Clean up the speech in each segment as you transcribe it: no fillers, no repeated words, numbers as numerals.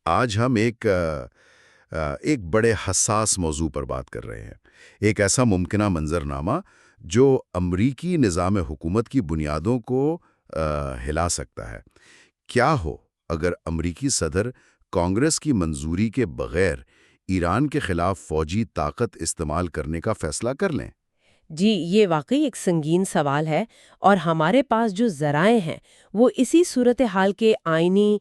آج ہم ایک بڑے حساس موضوع پر بات کر رہے ہیں۔ ایک ایسا ممکنہ منظرنامہ جو امریکی نظام حکومت کی بنیادوں کو ہلا سکتا ہے۔ کیا ہو اگر امریکی صدر کانگریس کی منظوری کے بغیر ایران کے خلاف فوجی طاقت استعمال کرنے کا فیصلہ کر لیں؟ جی، یہ واقعی ایک سنگین سوال ہے، اور ہمارے پاس جو ذرائع ہیں وہ اسی صورتحال کے آئینی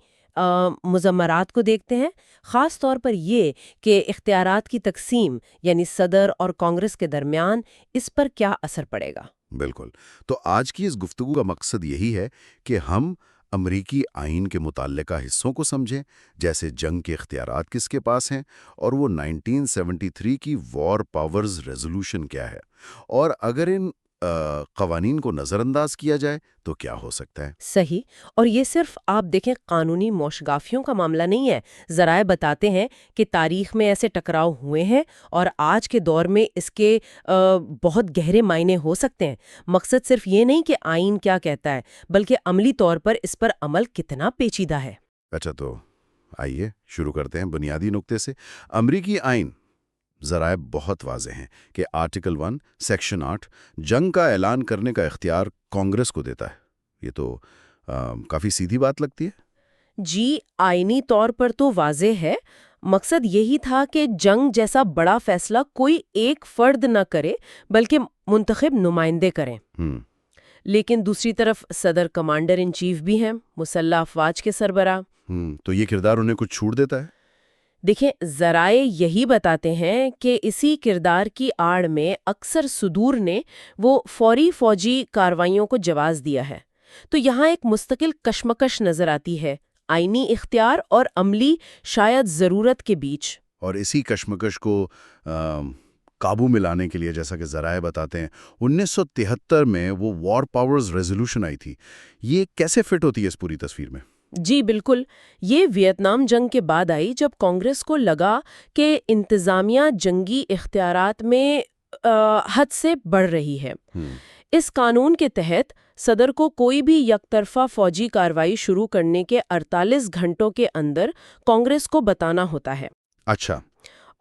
مضمرات کو دیکھتے ہیں، خاص طور پر یہ کہ اختیارات کی تقسیم یعنی صدر اور کانگریس کے درمیان اس پر کیا اثر پڑے گا۔ بالکل۔ تو آج کی اس گفتگو کا مقصد یہی ہے کہ ہم امریکی آئین کے متعلقہ حصوں کو سمجھیں، جیسے جنگ کے اختیارات کس کے پاس ہیں، اور وہ 1973 کی وار پاورز ریزولوشن کیا ہے، اور اگر ان قوانین کو نظر انداز کیا جائے تو کیا ہو سکتا ہے۔ صحیح، اور یہ صرف آپ دیکھیں قانونی موشگافیوں کا معاملہ نہیں ہے۔ ذرائع بتاتے ہیں کہ تاریخ میں ایسے ٹکراؤ ہوئے ہیں اور آج کے دور میں اس کے بہت گہرے معنی ہو سکتے ہیں۔ مقصد صرف یہ نہیں کہ آئین کیا کہتا ہے، بلکہ عملی طور پر اس پر عمل کتنا پیچیدہ ہے۔ اچھا، تو آئیے شروع کرتے ہیں بنیادی نقطے سے۔ امریکی آئین ذرائع بہت واضح ہیں کہ آرٹیکل 1 سیکشن 8 جنگ کا اعلان کرنے کا اختیار کانگریس کو دیتا ہے۔ یہ تو کافی سیدھی بات لگتی ہے۔ جی، آئینی طور پر تو واضح ہے۔ مقصد یہی تھا کہ جنگ جیسا بڑا فیصلہ کوئی ایک فرد نہ کرے بلکہ منتخب نمائندے کریں۔ لیکن دوسری طرف صدر کمانڈر ان چیف بھی ہیں، مسلح افواج کے سربراہ۔ تو یہ کردار انہیں کچھ چھوٹ دیتا ہے؟ دیکھیں، ذرائع یہی بتاتے ہیں کہ اسی کردار کی آڑ میں اکثر صدور نے وہ فوری فوجی کارروائیوں کو جواز دیا ہے۔ تو یہاں ایک مستقل کشمکش نظر آتی ہے، آئینی اختیار اور عملی شاید ضرورت کے بیچ۔ اور اسی کشمکش کو قابو میں لانے کے لیے، جیسا کہ ذرائع بتاتے ہیں، 1973 میں وہ وار پاورز ریزولوشن آئی تھی۔ یہ کیسے فٹ ہوتی ہے اس پوری تصویر میں؟ جی بالکل، یہ ویتنام جنگ کے بعد آئی، جب کانگریس کو لگا کہ انتظامیہ جنگی اختیارات میں حد سے بڑھ رہی ہے۔ اس قانون کے تحت صدر کو کوئی بھی یک طرفہ فوجی کارروائی شروع کرنے کے 48 گھنٹوں کے اندر کانگریس کو بتانا ہوتا ہے۔ اچھا۔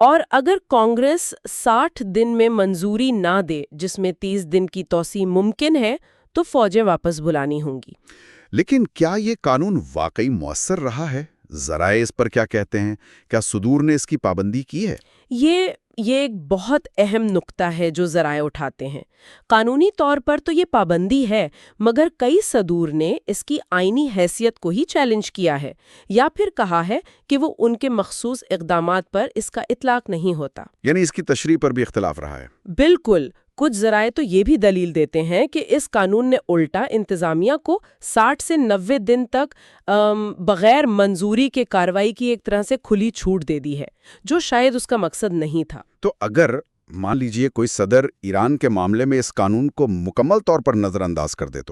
اور اگر کانگریس 60 دن میں منظوری نہ دے، جس میں 30 دن کی توسیع ممکن ہے، تو فوجیں واپس بلانی ہوں گی۔ لیکن کیا یہ قانون واقعی مؤثر رہا ہے؟ ذرائع اس پر کیا کہتے ہیں؟ کیا صدور نے اس کی پابندی کی ہے؟ یہ ایک بہت اہم نقطہ ہے جو ذرائع اٹھاتے ہیں۔ قانونی طور پر تو یہ پابندی ہے، مگر کئی صدور نے اس کی آئینی حیثیت کو ہی چیلنج کیا ہے، یا پھر کہا ہے کہ وہ ان کے مخصوص اقدامات پر اس کا اطلاق نہیں ہوتا۔ یعنی اس کی تشریح پر بھی اختلاف رہا ہے۔ بالکل۔ کچھ ذرائع تو یہ بھی دلیل دیتے ہیں کہ اس قانون نے الٹا انتظامیہ کو 60 سے 90 دن تک بغیر منظوری کے کارروائی کی ایک طرح سے کھلی چھوٹ دے دی ہے، جو شاید اس کا مقصد نہیں تھا۔ تو اگر مان لیجئے کوئی صدر ایران کے معاملے میں اس قانون کو مکمل طور پر نظر انداز کر دے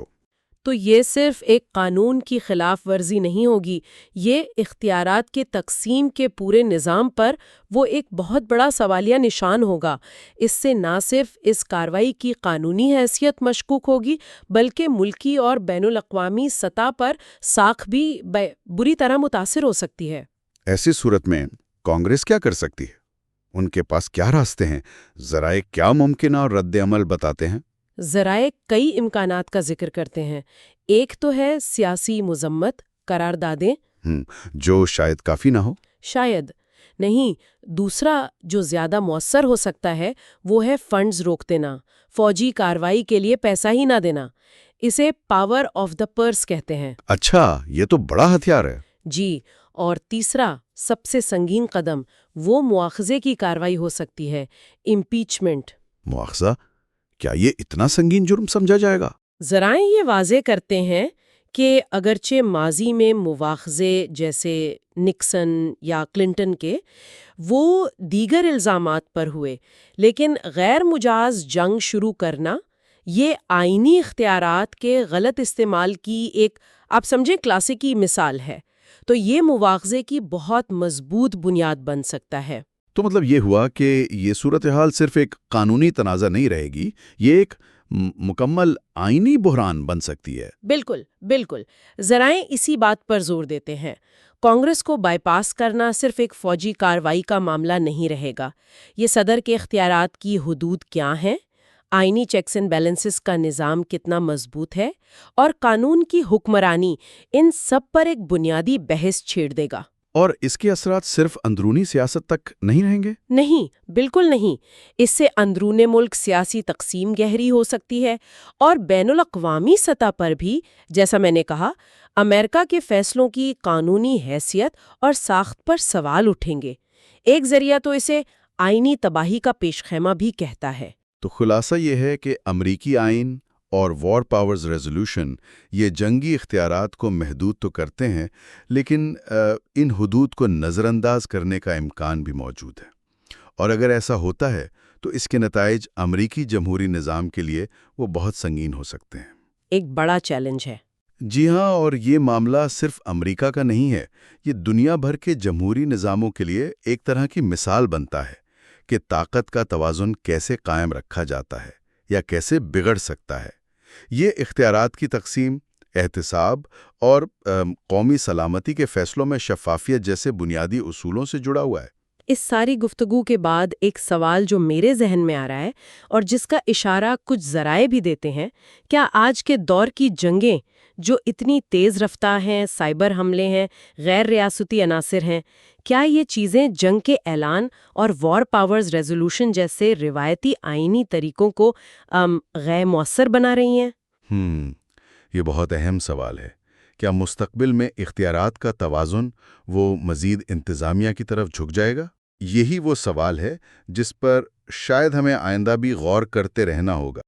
تو یہ صرف ایک قانون کی خلاف ورزی نہیں ہوگی، یہ اختیارات کے تقسیم کے پورے نظام پر وہ ایک بہت بڑا سوالیہ نشان ہوگا۔ اس سے نہ صرف اس کارروائی کی قانونی حیثیت مشکوک ہوگی، بلکہ ملکی اور بین الاقوامی سطح پر ساکھ بھی بری طرح متاثر ہو سکتی ہے۔ ایسی صورت میں کانگریس کیا کر سکتی ہے؟ ان کے پاس کیا راستے ہیں؟ ذرائع کیا ممکنہ اور رد عمل بتاتے ہیں؟ ذرائع کئی امکانات کا ذکر کرتے ہیں۔ ایک تو ہے سیاسی مذمت، قراردادیں، جو شاید کافی نہ ہو۔ شاید نہیں۔ دوسرا جو زیادہ مؤثر ہو سکتا ہے وہ ہے فنڈز روک دینا، فوجی کارروائی کے لیے پیسہ ہی نہ دینا۔ اسے پاور آف دا پرس کہتے ہیں۔ اچھا، یہ تو بڑا ہتھیار ہے۔ جی، اور تیسرا سب سے سنگین قدم وہ مواخذے کی کارروائی ہو سکتی ہے، امپیچمنٹ۔ مواخذہ؟ کیا یہ اتنا سنگین جرم سمجھا جائے گا؟ ذرائع یہ واضح کرتے ہیں کہ اگرچہ ماضی میں مواخذے جیسے نکسن یا کلنٹن کے وہ دیگر الزامات پر ہوئے، لیکن غیر مجاز جنگ شروع کرنا یہ آئینی اختیارات کے غلط استعمال کی ایک، آپ سمجھیں، کلاسیکی مثال ہے۔ تو یہ مواخذے کی بہت مضبوط بنیاد بن سکتا ہے۔ تو مطلب یہ ہوا کہ یہ صورتحال صرف ایک قانونی تنازع نہیں رہے گی، یہ ایک مکمل آئینی بحران بن سکتی ہے۔ بالکل بالکل، ذرائع اسی بات پر زور دیتے ہیں۔ کانگریس کو بائی پاس کرنا صرف ایک فوجی کارروائی کا معاملہ نہیں رہے گا۔ یہ صدر کے اختیارات کی حدود کیا ہیں، آئینی چیکس اینڈ بیلنسز کا نظام کتنا مضبوط ہے، اور قانون کی حکمرانی، ان سب پر ایک بنیادی بحث چھیڑ دے گا۔ اور اس کے اثرات صرف اندرونی سیاست تک نہیں رہیں گے؟ نہیں، بالکل نہیں۔ اس سے اندرون ملک سیاسی تقسیم گہری ہو سکتی ہے، اور بین الاقوامی سطح پر بھی، جیسا میں نے کہا، امریکہ کے فیصلوں کی قانونی حیثیت اور ساخت پر سوال اٹھیں گے۔ ایک ذریعہ تو اسے آئینی تباہی کا پیش خیمہ بھی کہتا ہے۔ تو خلاصہ یہ ہے کہ امریکی آئین اور وار پاورز ریزولوشن یہ جنگی اختیارات کو محدود تو کرتے ہیں، لیکن ان حدود کو نظر انداز کرنے کا امکان بھی موجود ہے، اور اگر ایسا ہوتا ہے تو اس کے نتائج امریکی جمہوری نظام کے لیے وہ بہت سنگین ہو سکتے ہیں۔ ایک بڑا چیلنج ہے۔ جی ہاں، اور یہ معاملہ صرف امریکہ کا نہیں ہے، یہ دنیا بھر کے جمہوری نظاموں کے لیے ایک طرح کی مثال بنتا ہے کہ طاقت کا توازن کیسے قائم رکھا جاتا ہے یا کیسے بگڑ سکتا ہے۔ یہ اختیارات کی تقسیم، احتساب اور قومی سلامتی کے فیصلوں میں شفافیت جیسے بنیادی اصولوں سے جڑا ہوا ہے۔ اس ساری گفتگو کے بعد ایک سوال جو میرے ذہن میں آ رہا ہے، اور جس کا اشارہ کچھ ذرائع بھی دیتے ہیں، کیا آج کے دور کی جنگیں جو اتنی تیز رفتار ہیں، سائبر حملے ہیں، غیر ریاستی عناصر ہیں، کیا یہ چیزیں جنگ کے اعلان اور وار پاورز ریزولوشن جیسے روایتی آئینی طریقوں کو غیر مؤثر بنا رہی ہیں؟ یہ بہت اہم سوال ہے۔ کیا مستقبل میں اختیارات کا توازن وہ مزید انتظامیہ کی طرف جھک جائے گا؟ یہی وہ سوال ہے جس پر شاید ہمیں آئندہ بھی غور کرتے رہنا ہوگا۔